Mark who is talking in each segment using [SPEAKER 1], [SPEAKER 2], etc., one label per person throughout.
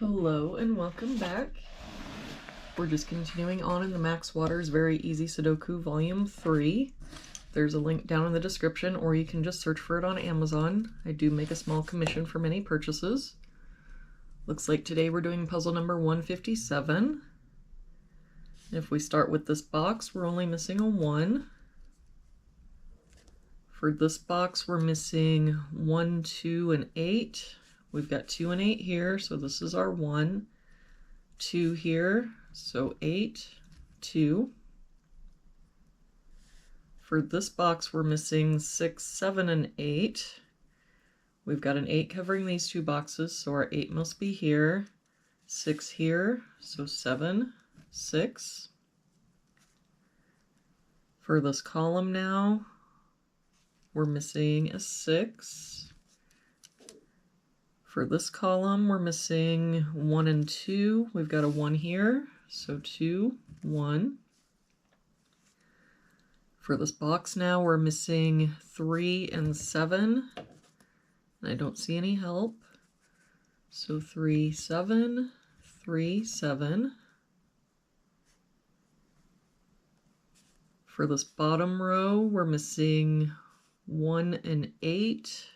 [SPEAKER 1] Hello and welcome back. We're just continuing on in the Max Waters Very Easy Sudoku Volume 3. There's a link down in the description, or you can just search for it on Amazon. I do make a small commission for many purchases. Looks like today we're doing puzzle number 157. If we start with this box, we're only missing a 1. For this box, we're missing 1, 2, and 8. We've got 2 and 8 here, so this is our 1. 2 here, so 8, 2. For this box, we're missing 6, 7, and 8. We've got an 8 covering these two boxes, so our 8 must be here. 6 here, so 7, 6. For this column now, we're missing a 6. For this column, we're missing 1 and 2. We've got a 1 here, so 2, 1. For this box now, we're missing 3 and 7. I don't see any help. So 3, 7, 3, 7. For this bottom row, we're missing 1 and 8.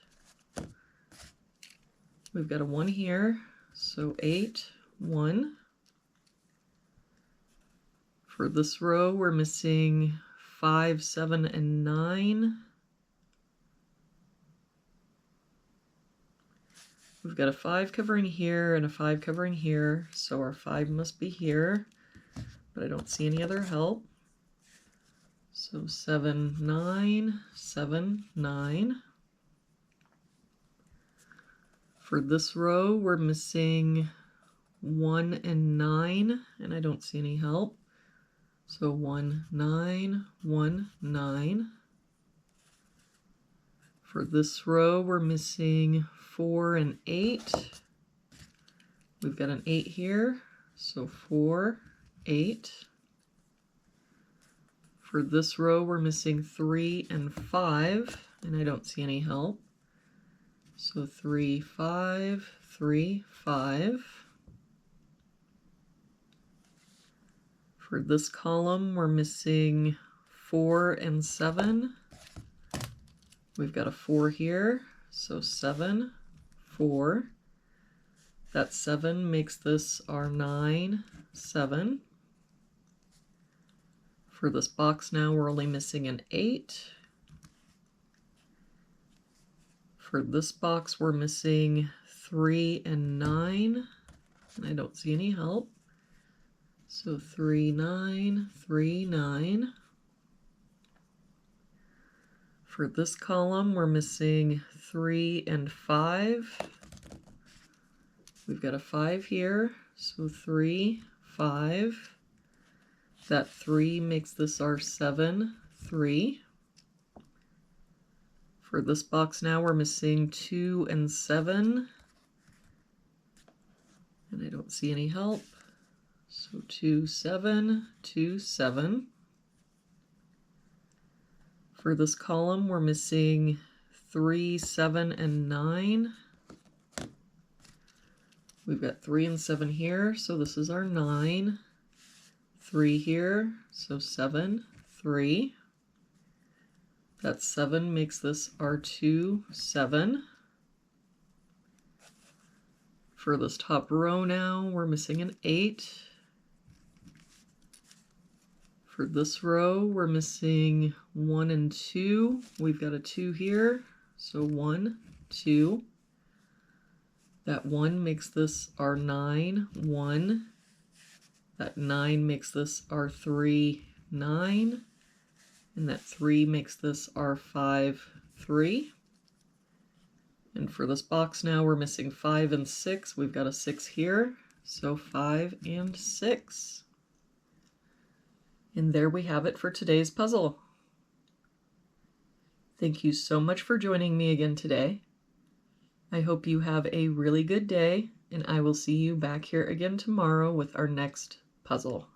[SPEAKER 1] We've got a 1 here, so 8, 1. For this row, we're missing 5, 7, and 9. We've got a 5 covering here and a 5 covering here, so our 5 must be here, but I don't see any other help. So 7, 9, 7, 9. For this row, we're missing 1 and 9, and I don't see any help. So 1, 9, 1, 9. For this row, we're missing 4 and 8. We've got an 8 here, so 4, 8. For this row, we're missing 3 and 5, and I don't see any help. So 3, 5, 3, 5. For this column, we're missing 4 and 7. We've got a 4 here, so 7, 4. That 7 makes this our 9, 7. For this box now, we're only missing an 8. For this box, we're missing 3 and 9, and I don't see any help. So 3, 9, 3, 9. For this column, we're missing 3 and 5. We've got a 5 here, so 3, 5. That 3 makes this our 7, 3. For this box now, we're missing 2 and 7, and I don't see any help. So 2, 7, 2, 7. For this column, we're missing 3, 7, and 9. We've got 3 and 7 here, so this is our 9. 3 here, so 7, 3. That 7 makes this our 2, 7. For this top row now, we're missing an 8. For this row, we're missing 1 and 2. We've got a 2 here, so 1, 2. That 1 makes this our 9, 1. That 9 makes this our 3, 9. And that 3 makes this our 5, 3. And for this box now, we're missing 5 and 6. We've got a 6 here, so 5 and 6. And there we have it for today's puzzle. Thank you so much for joining me again today. I hope you have a really good day, and I will see you back here again tomorrow with our next puzzle.